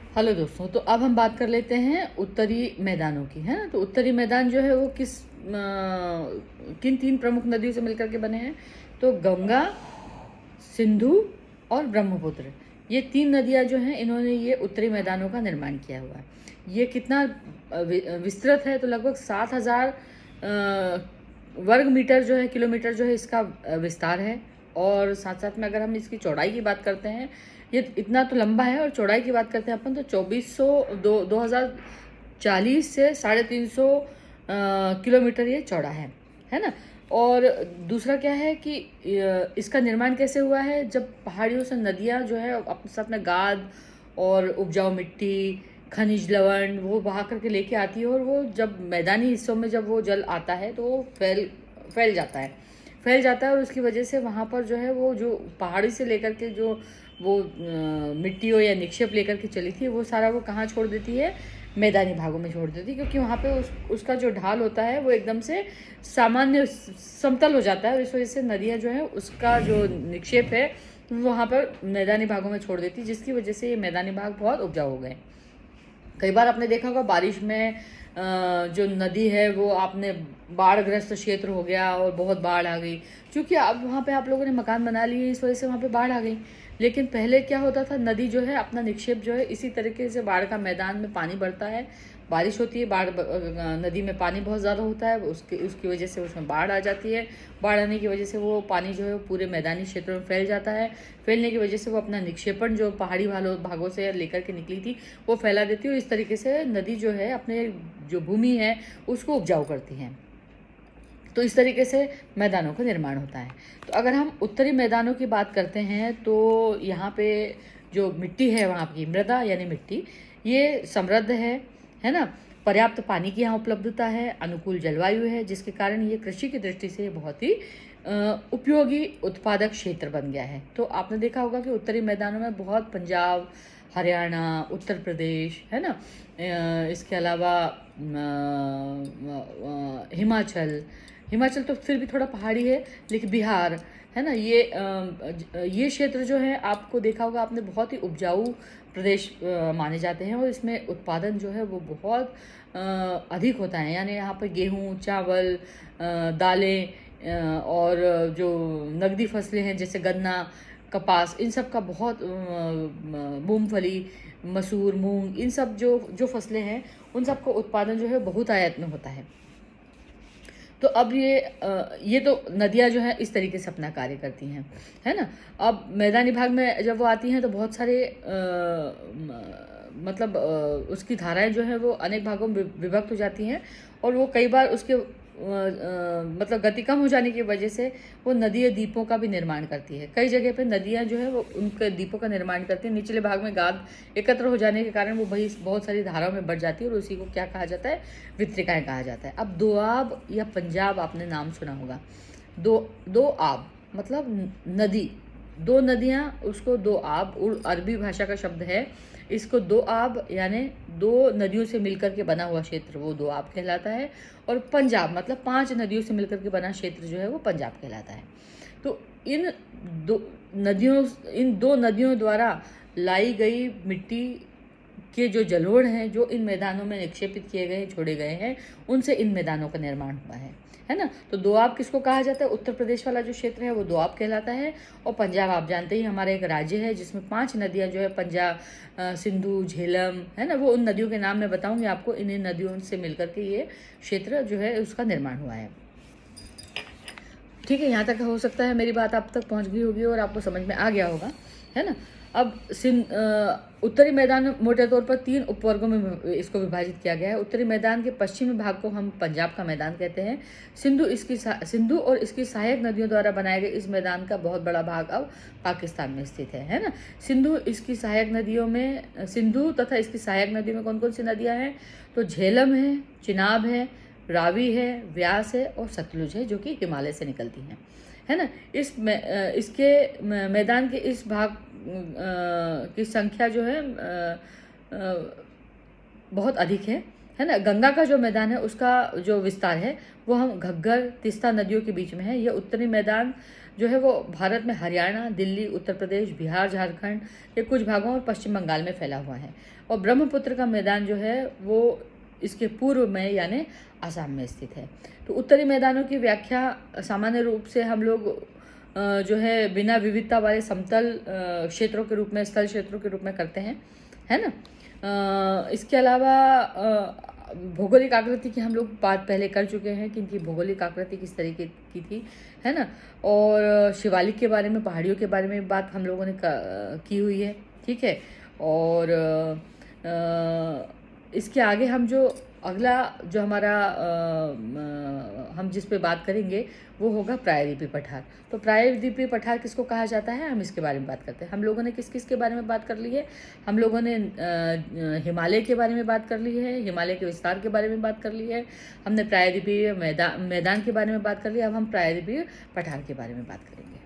Hello दोस्तों, तो अब हम बात कर लेते हैं उत्तरी मैदानों की, है ना। तो उत्तरी मैदान जो है वो किन तीन प्रमुख नदियों से मिलकर के बने हैं? तो गंगा, सिंधु और ब्रह्मपुत्र। ये तीन नदियां जो हैं, इन्होंने ये उत्तरी मैदानों का निर्माण किया हुआ है। ये कितना विस्तृत है? तो लगभग 7,000 वर्ग मीटर जो है, किलोमीटर जो है, इसका विस्तार है। और साथ साथ में अगर हम इसकी चौड़ाई की बात करते हैं, ये इतना तो लंबा है। और चौड़ाई की बात करते हैं अपन, तो 2040 से 350 किलोमीटर ये चौड़ा है ना। और दूसरा क्या है कि इसका निर्माण कैसे हुआ है? जब पहाड़ियों से नदियाँ जो है अपने साथ में गाद और उपजाऊ मिट्टी, खनिज लवण वो बहा करके लेके आती है, और वो जब मैदानी हिस्सों में जब वो जल आता है तो वो फैल जाता है, और उसकी वजह से वहाँ पर जो है वो जो पहाड़ी से लेकर के जो वो मिट्टी हो या निक्षेप लेकर के चली थी, वो सारा वो कहाँ छोड़ देती है? मैदानी भागों में छोड़ देती है। क्योंकि वहाँ पे उसका जो ढाल होता है वो एकदम से सामान्य समतल हो जाता है, और इस वजह से नदियाँ जो है उसका जो निक्षेप है वो वहाँ पर मैदानी भागों में छोड़ देती है, जिसकी वजह से ये मैदानी भाग बहुत उपजाऊ हो गए। कई बार आपने देखा होगा बारिश में जो नदी है वो आपने बाढ़ग्रस्त क्षेत्र हो गया और बहुत बाढ़ आ गई, क्योंकि अब वहाँ पे आप लोगों ने मकान बना लिए, इस वजह से वहाँ पे बाढ़ आ गई। लेकिन पहले क्या होता था, नदी जो है अपना निक्षेप जो है इसी तरीके से बाढ़ का मैदान में पानी बढ़ता है, बारिश होती है, नदी में पानी बहुत ज़्यादा होता है, उसकी उसकी वजह से उसमें बाढ़ आ जाती है। बाढ़ आने की वजह से वो पानी जो है पूरे मैदानी क्षेत्रों में फैल जाता है। फैलने की वजह से वो अपना निक्षेपण जो पहाड़ी भागों से लेकर के निकली थी वो फैला देती है, और इस तरीके से नदी जो है अपने जो भूमि है उसको उपजाऊ करती है। तो इस तरीके से मैदानों का निर्माण होता है। तो अगर हम उत्तरी मैदानों की बात करते हैं, तो यहाँ पे जो मिट्टी है, वहाँ की मृदा यानी मिट्टी, ये समृद्ध है ना। पर्याप्त पानी की यहाँ उपलब्धता है, अनुकूल जलवायु है, जिसके कारण ये कृषि की दृष्टि से बहुत ही उपयोगी उत्पादक क्षेत्र बन गया है। तो आपने देखा होगा कि उत्तरी मैदानों में बहुत पंजाब, हरियाणा, उत्तर प्रदेश, है ना, इसके अलावा हिमाचल तो फिर भी थोड़ा पहाड़ी है, लेकिन बिहार, है ना, ये क्षेत्र जो है आपको देखा होगा आपने, बहुत ही उपजाऊ प्रदेश माने जाते हैं, और इसमें उत्पादन जो है वो बहुत अधिक होता है। यानी यहाँ पर गेहूँ, चावल, दालें, और जो नगदी फसलें हैं जैसे गन्ना, कपास, इन सब का बहुत, मूंगफली, मसूर, मूंग, इन सब जो जो फसलें हैं उन सब का उत्पादन जो है बहुत आयत में होता है। तो अब ये तो नदियाँ जो है इस तरीके से अपना कार्य करती हैं, है ना। अब मैदानी भाग में जब वो आती हैं तो बहुत सारे मतलब उसकी धाराएं जो है वो अनेक भागों में विभक्त हो जाती हैं, और वो कई बार उसके मतलब गति कम हो जाने की वजह से वो नदी द्वीपों का भी निर्माण करती है। कई जगह पे नदियाँ जो है वो उनके द्वीपों का निर्माण करती हैं। निचले भाग में गाद एकत्र हो जाने के कारण वो वही बहुत सारी धाराओं में बढ़ जाती है, और उसी को क्या कहा जाता है? वितरिकाएँ कहा जाता है। अब दोआब या पंजाब आपने नाम सुना होगा। दो आब मतलब नदी, दो नदियाँ, उसको दो आब, अरबी भाषा का शब्द है। इसको दो आब यानी दो नदियों से मिलकर के बना हुआ क्षेत्र वो दो आब कहलाता है। और पंजाब मतलब 5 नदियों से मिलकर के बना क्षेत्र जो है वो पंजाब कहलाता है। तो इन दो नदियों द्वारा लाई गई मिट्टी के जो जलोढ़ हैं, जो इन मैदानों में निक्षेपित किए गए, छोड़े गए हैं, उनसे इन मैदानों का निर्माण हुआ है ना। तो दोआब किसको कहा जाता है? उत्तर प्रदेश वाला जो क्षेत्र है वो दोआब कहलाता है। और पंजाब आप जानते ही हमारा एक राज्य है जिसमें 5 नदियाँ जो है, पंजाब, सिंधु, झेलम, है ना, वो उन नदियों के नाम मैं बताऊंगी आपको। इन नदियों से मिलकर के ये क्षेत्र जो है उसका निर्माण हुआ है। ठीक है, यहाँ तक हो सकता है मेरी बात आप तक पहुँच गई होगी और आपको समझ में आ गया होगा, है ना। अब उत्तरी मैदान मोटे तौर पर 3 उपवर्गों में इसको विभाजित किया गया है। उत्तरी मैदान के पश्चिमी भाग को हम पंजाब का मैदान कहते हैं। सिंधु और इसकी सहायक नदियों द्वारा बनाए गए इस मैदान का बहुत बड़ा भाग अब पाकिस्तान में स्थित है ना। सिंधु तथा इसकी सहायक नदियों में कौन कौन सी नदियाँ हैं? तो झेलम है, चिनाब है, रावी है, व्यास है और सतलुज है, जो कि हिमालय से निकलती हैं, है ना। इसके मैदान के इस भाग की संख्या जो है बहुत अधिक है ना। गंगा का जो मैदान है उसका जो विस्तार है वो हम घग्गर, तीस्ता नदियों के बीच में है। यह उत्तरी मैदान जो है वो भारत में हरियाणा, दिल्ली, उत्तर प्रदेश, बिहार, झारखंड के कुछ भागों और पश्चिम बंगाल में फैला हुआ है। और ब्रह्मपुत्र का मैदान जो है वो इसके पूर्व में यानी आसाम में स्थित है। तो उत्तरी मैदानों की व्याख्या सामान्य रूप से हम लोग जो है बिना विविधता वाले समतल क्षेत्रों के रूप में, स्थल क्षेत्रों के रूप में करते हैं, है ना। इसके अलावा भौगोलिक आकृति की हम लोग बात पहले कर चुके हैं कि इनकी भौगोलिक आकृति किस तरीके की थी, है ना। और शिवालिक के बारे में, पहाड़ियों के बारे में बात हम लोगों ने की हुई है, ठीक है। और इसके आगे हम जो अगला जो हमारा हम जिस पे बात करेंगे वो होगा प्रायद्वीपीय पठार। तो प्रायद्वीपीय पठार किसको कहा जाता है, हम इसके बारे में बात करते हैं। हम लोगों ने किस किस के बारे में बात कर ली है, हम लोगों ने हिमालय के बारे में बात कर ली है, हिमालय के विस्तार के बारे में बात कर ली है, हमने प्रायद्वीपीय मैदान के बारे में बात कर ली। अब हम प्रायद्वीपीय पठार के बारे में बात करेंगे।